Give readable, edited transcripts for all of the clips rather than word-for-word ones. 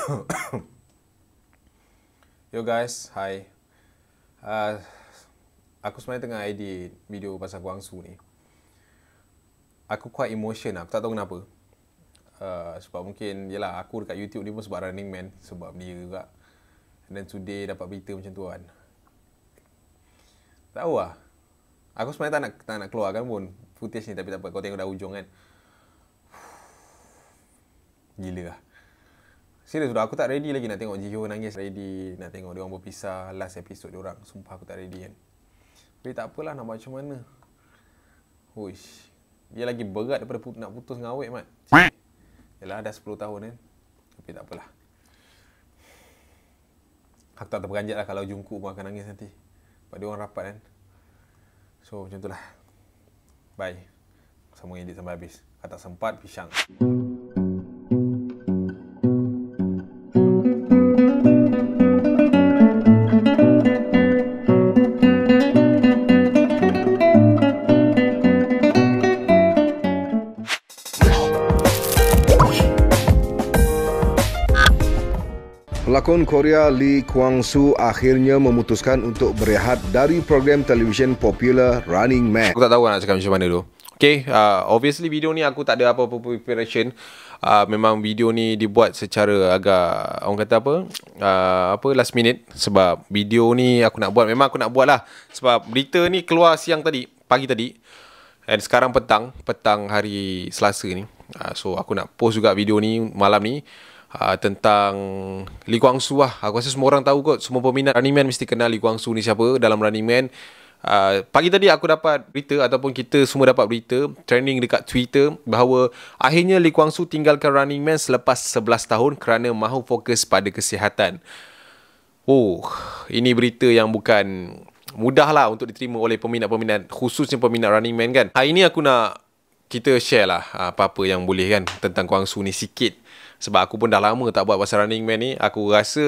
Yo guys, hi. Aku sebenarnya tengah edit video pasal Guangzhou ni. Aku quite emotion lah, aku tak tahu kenapa. Sebab mungkin, yelah, aku dekat YouTube ni pun sebab Running Man, sebab dia juga. Dan today dapat berita macam tu kan. Tak tahu lah. Aku sebenarnya tak nak keluarkan pun footage ni, tapi tak apa, kau tengok dah hujung kan. Gila lah. Serius sudah, aku tak ready lagi nak tengok Jihyo nangis. Ready nak tengok diorang berpisah last episode diorang. Sumpah aku tak ready kan. Tapi tak apalah, nak buat macam mana. Huish. Dia lagi berat daripada nak putus dengan awet, Mat. Yalah, dah 10 tahun kan. Tapi tak apalah. Aku tak terperanjat lah kalau Jungkook pun akan nangis nanti. Sebab dia orang rapat kan. So, macam tu lah. Bye. Sambung edit sampai habis. Kalau tak sempat, pisang. Pelakon Korea Lee Kwang-soo akhirnya memutuskan untuk berehat dari program televisyen popular Running Man. Aku tak tahu nak cakap macam mana tu. Okay, obviously video ni aku tak ada apa-apa preparation. Memang video ni dibuat secara agak, orang kata apa, last minute. Sebab video ni aku nak buat, memang aku nak buat lah. Sebab berita ni keluar pagi tadi. And sekarang petang hari Selasa ni. So aku nak post juga video ni malam ni. Tentang Lee Kwang-soo lah. Aku rasa semua orang tahu kot. Semua peminat Running Man mesti kenal Lee Kwang-soo ni siapa dalam Running Man. Pagi tadi aku dapat berita, ataupun kita semua dapat berita trending dekat Twitter, bahawa akhirnya Lee Kwang-soo tinggalkan Running Man selepas 11 tahun kerana mahu fokus pada kesihatan. Oh, ini berita yang bukan mudah lah untuk diterima oleh peminat-peminat, khususnya peminat Running Man kan. Hari ni aku nak kita share lah apa-apa yang boleh kan tentang Kwang-soo ni sikit. Sebab aku pun dah lama tak buat pasal Running Man ni. Aku rasa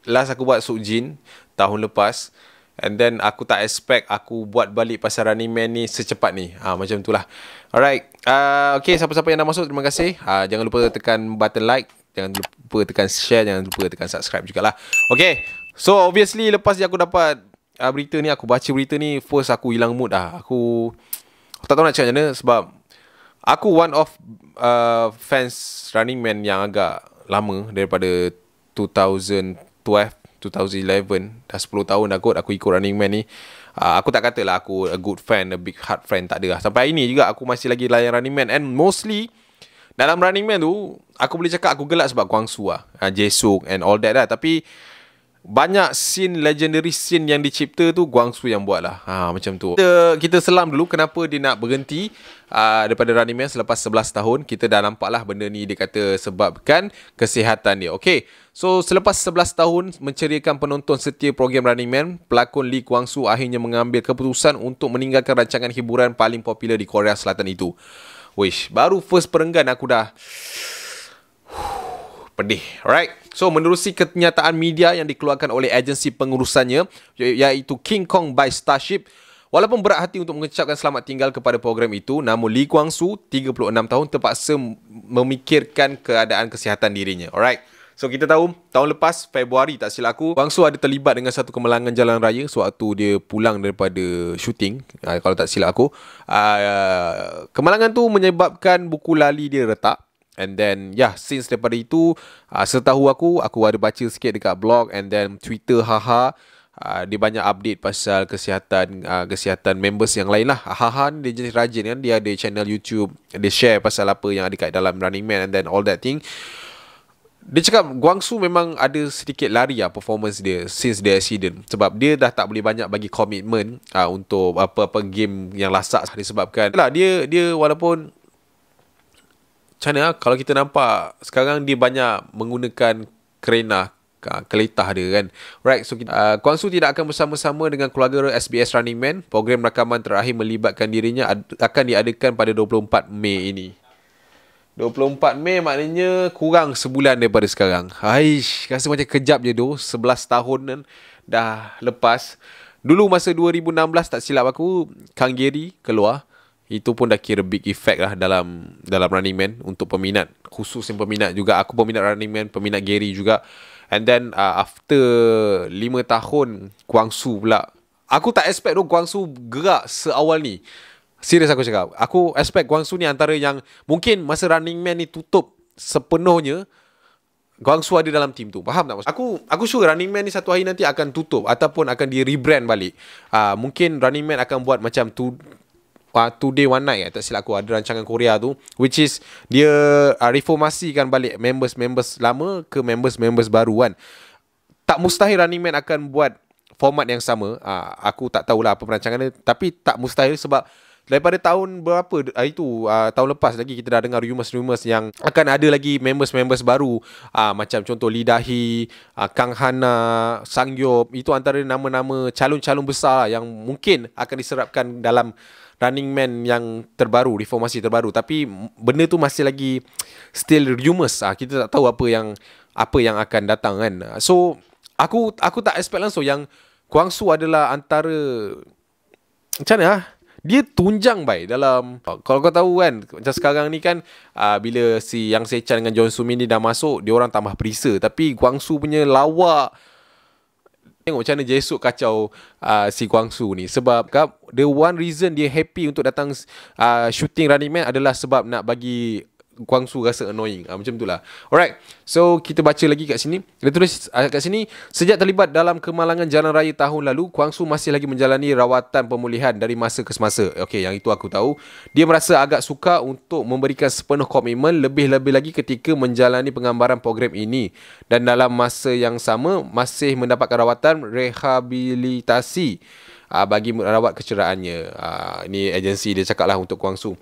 last aku buat Suk Jin tahun lepas. And then aku tak expect aku buat balik pasal Running Man ni secepat ni. Macam tu lah. Alright. Okay, siapa-siapa yang dah masuk, terima kasih. Jangan lupa tekan button like. Jangan lupa tekan share. Jangan lupa tekan subscribe jugalah. Okay. So obviously lepas aku dapat berita ni, aku baca berita ni, first aku hilang mood lah. Aku tak tahu nak cakap macam mana. Sebab aku one of fans Running Man yang agak lama, daripada 2012, 2011. Dah 10 tahun dah kot aku ikut Running Man ni. Aku tak katalah aku a good fan, a big heart fan, tak ada lah. Sampai hari ni juga aku masih lagi layan Running Man. And mostly dalam Running Man tu, aku boleh cakap aku gelak sebab Kwang-soo lah, Jae-suk and all that lah. Tapi banyak legendary scene yang dicipta tu Kwang-soo yang buat lah. Macam tu. Kita selam dulu kenapa dia nak berhenti daripada Running Man selepas 11 tahun. Kita dah nampak lah benda ni dia kata sebabkan kesihatan dia. Okay. So selepas 11 tahun menceriakan penonton setia program Running Man, pelakon Lee Kwang-soo akhirnya mengambil keputusan untuk meninggalkan rancangan hiburan paling popular di Korea Selatan itu. Wish, baru first perenggan aku dah pedih. Alright. So menerusi kenyataan media yang dikeluarkan oleh agensi pengurusannya, iaitu King Kong by Starship, walaupun berat hati untuk mengucapkan selamat tinggal kepada program itu, namun Lee Kwang-soo 36 tahun terpaksa memikirkan keadaan kesihatan dirinya. Alright. So kita tahu tahun lepas Februari tak silap aku, Kwang-soo ada terlibat dengan satu kemalangan jalan raya sewaktu dia pulang daripada syuting, kalau tak silap aku. Kemalangan tu menyebabkan buku lali dia retak. And then since daripada itu, setahu aku ada baca sikit dekat blog and then Twitter, dia banyak update pasal kesihatan members yang lain lah. Dia jenis rajin kan, dia ada channel YouTube, dia share pasal apa yang ada kat dalam Running Man and then all that thing. Dia cakap Kwang-soo memang ada sedikit lari performance dia since the accident. Sebab dia dah tak boleh banyak bagi komitmen untuk apa-apa game yang lasak disebabkan. Dia walaupun macam mana, kalau kita nampak sekarang dia banyak menggunakan kereta dia kan. Right, so Kwang-soo tidak akan bersama-sama dengan keluarga SBS Running Man. Program rakaman terakhir melibatkan dirinya akan diadakan pada 24 Mei ini. 24 Mei maknanya kurang sebulan daripada sekarang. Aish, rasa macam kejap je tu. 11 tahun dah lepas. Dulu masa 2016 tak silap aku, Kang Gary keluar. itu pun dah kira big effect lah dalam Running Man untuk peminat, khusus yang peminat juga. Aku peminat Running Man, peminat Gary juga. And then after 5 tahun Guangzhou pula, aku tak expect tu Guangzhou gerak seawal ni. Serius aku cakap, aku expect Guangzhou ni antara yang mungkin masa Running Man ni tutup sepenuhnya, Guangzhou ada dalam team tu. Faham tak maksud aku sure Running Man ni satu hari nanti akan tutup ataupun akan di rebrand balik. Mungkin Running Man akan buat macam Two Day One Night, tak silap aku, ada rancangan Korea tu, which is dia reformasikan balik members lama ke members baru kan. Tak mustahil Running Man akan buat format yang sama. Aku tak tahulah apa perancangan dia, tapi tak mustahil sebab daripada tahun berapa tahun lepas lagi kita dah dengar rumours yang akan ada lagi members baru, macam contoh Lee Dahi, Kang Hana, Sang Yeop. Itu antara nama-nama calon-calon besar yang mungkin akan diserapkan dalam Running Man yang terbaru, reformasi terbaru. Tapi benda tu masih lagi still rumours. Kita tak tahu apa yang akan datang kan. So aku tak expect langsung yang Guangzhou adalah antara, macam mana dia tunjang dalam, kalau kau tahu kan, macam sekarang ni kan, bila si Yang Sechan dengan John Sumin ni dah masuk, dia orang tambah perisa. Tapi Guangzhou punya lawak, tengok macam mana Jesuk kacau si Guangzhou ni. Sebab the one reason dia happy untuk datang shooting Running Man adalah sebab nak bagi Guangzhou rasa annoying. Macam itulah. Alright. So kita baca lagi kat sini. Dia tulis kat sini, sejak terlibat dalam kemalangan jalan raya tahun lalu, Guangzhou masih lagi menjalani rawatan pemulihan dari masa ke semasa. Okey, yang itu aku tahu. Dia merasa agak sukar untuk memberikan sepenuh komitmen, lebih-lebih lagi ketika menjalani penggambaran program ini, dan dalam masa yang sama masih mendapatkan rawatan rehabilitasi bagi merawat kecerahannya. Ini agensi dia cakap lah untuk Guangzhou.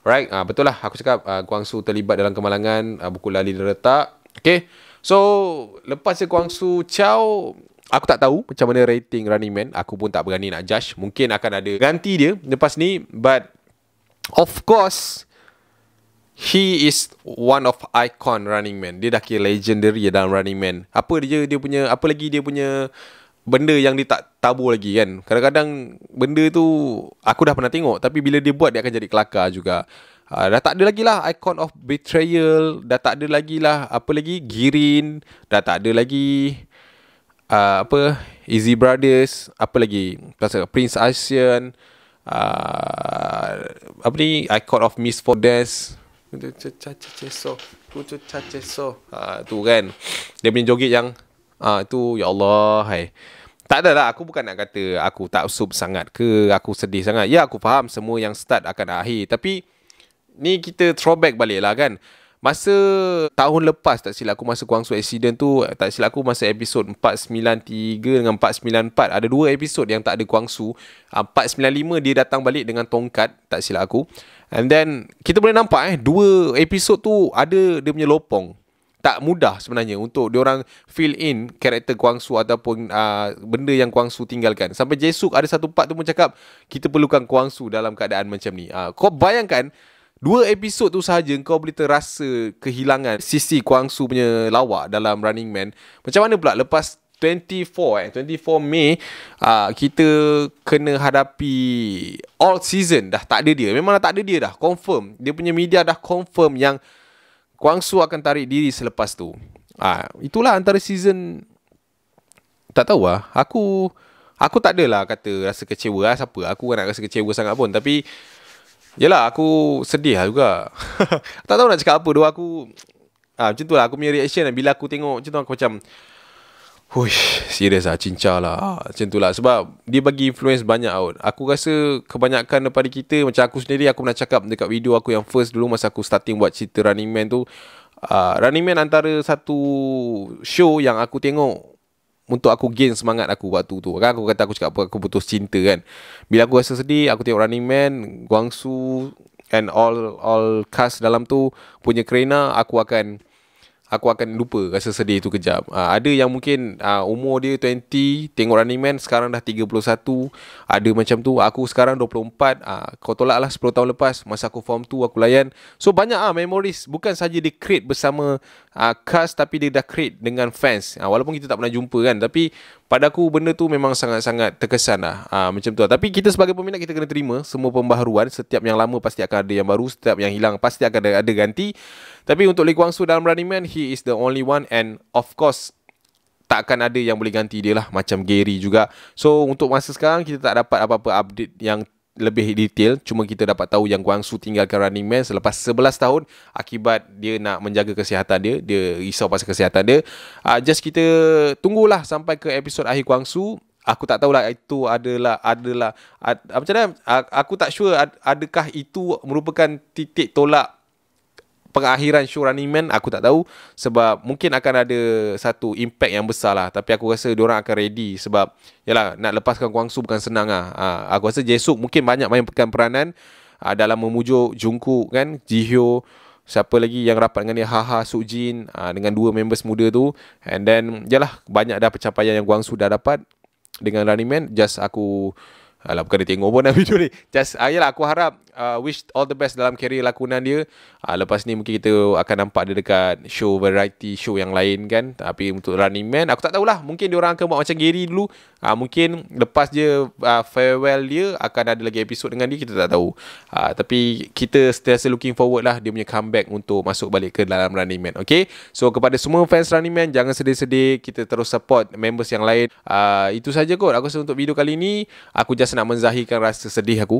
Alright, betul lah aku cakap, Guangzhou terlibat dalam kemalangan, buku lali dia letak. Okay, so lepas Guangzhou Chow, aku tak tahu macam mana rating Running Man. Aku pun tak berani nak judge. Mungkin akan ada ganti dia lepas ni, but of course he is one of icon Running Man. Dia dah kira legendary dalam Running Man. Apa punya benda yang dia tak tabur lagi kan. Kadang-kadang benda tu aku dah pernah tengok, tapi bila dia buat, dia akan jadi kelakar juga. Dah tak ada lagi lah Icon of Betrayal, dah tak ada lagi lah Girin, dah tak ada lagi Easy Brothers, Prince Asian, Icon of Miss Fordes, tu kan. Dia punya joget yang tu, ya Allah, tak adalah, aku bukan nak kata aku tak sub sangat ke aku sedih sangat. Ya, aku faham semua yang start akan akhir, tapi ni kita throwback balik lah kan. Masa tahun lepas, tak silap aku, masa Guangzhou accident tu, tak silap aku masa episod 493 dengan 494, ada 2 episod yang tak ada Guangzhou. 495 dia datang balik dengan tongkat, tak silap aku. And then kita boleh nampak 2 episod tu ada dia punya lopong. Tak mudah sebenarnya untuk diorang fill in karakter Guangzhou ataupun benda yang Guangzhou tinggalkan. Sampai Jesuk ada satu part tu pun cakap, kita perlukan Guangzhou dalam keadaan macam ni. Kau bayangkan 2 episod tu sahaja kau boleh terasa kehilangan sisi Guangzhou punya lawak dalam Running Man. Macam mana pula lepas 24 Mei kita kena hadapi all season, dah tak ada dia. Memang dah tak ada dia dah, confirm. Dia punya media dah confirm yang Guangzhou akan tarik diri selepas tu. Itulah antara season. Tak tahu lah. Aku tak adalah kata rasa kecewa lah. Siapa? Aku kan nak rasa kecewa sangat pun. Tapi yelah, aku sedih lah juga. Tak tahu nak cakap apa. Aku macam tu lah. Aku punya reaction lah. Bila aku tengok macam tu, aku macam, huish, serius lah, cincah lah. Macam tu lah. Sebab dia bagi influence banyak out. Aku rasa kebanyakan daripada kita, macam aku sendiri, aku pernah cakap dekat video aku yang first dulu masa aku starting buat cerita Running Man tu. Running Man antara satu show yang aku tengok untuk aku gain semangat aku waktu tu. Kan aku kata, aku cakap apa, aku putus cinta kan. Bila aku rasa sedih, aku tengok Running Man, Guangzhou and all cast dalam tu punya kerana, aku akan lupa rasa sedih tu kejap. Ada yang mungkin umur dia 20, tengok Running Man sekarang dah 31. Ada macam tu. Aku sekarang 24. Kau tolak lah 10 tahun lepas, masa aku form 2 aku layan. So banyak memories. Bukan saja dia create bersama cast, tapi dia dah create dengan fans. Walaupun kita tak pernah jumpa kan, tapi pada aku benda tu memang sangat-sangat terkesan lah. Macam tu lah. Tapi kita sebagai peminat, kita kena terima semua pembaharuan. Setiap yang lama pasti akan ada yang baru, setiap yang hilang pasti akan ada ganti. Tapi untuk Lee Kwang Soo dalam Running Man, he is the only one, and of course tak akan ada yang boleh ganti dia lah, macam Gary juga. So untuk masa sekarang kita tak dapat apa-apa update yang lebih detail. Cuma kita dapat tahu yang Kwang Soo tinggalkan Running Man selepas 11 tahun akibat dia nak menjaga kesihatan dia. Dia risau pasal kesihatan dia. Just kita tunggulah sampai ke episod akhir Kwang Soo. Aku tak tahulah itu adalah macam mana, aku tak sure adakah itu merupakan titik tolak pengakhiran show Running Man. Aku tak tahu, sebab mungkin akan ada satu impact yang besar lah. Tapi aku rasa diorang akan ready, sebab yalah, nak lepaskan Kwang Soo bukan senang lah. Aku rasa Jae-suk mungkin banyak mainkan peranan dalam memujuk Jungkook kan, Jihyo, siapa lagi yang rapat dengan dia, Haha, Sukjin, dengan dua members muda tu. And then yalah, banyak dah pencapaian yang Kwang Soo dah dapat dengan Running Man. Just aku bukan dia tengok pun dah video ni. Just yalah, aku harap wish all the best dalam career lakonan dia. Lepas ni mungkin kita akan nampak dia dekat show, variety show yang lain kan. Tapi untuk Running Man, aku tak tahulah. Mungkin dia orang akan buat macam Gary dulu. Mungkin lepas dia farewell dia, akan ada lagi episod dengan dia, kita tak tahu. Tapi kita sentiasa looking forward lah dia punya comeback untuk masuk balik ke dalam Running Man. Okay, so kepada semua fans Running Man, jangan sedih-sedih. Kita terus support members yang lain. Itu saja kot aku rasa untuk video kali ni. Aku just nak menzahirkan rasa sedih aku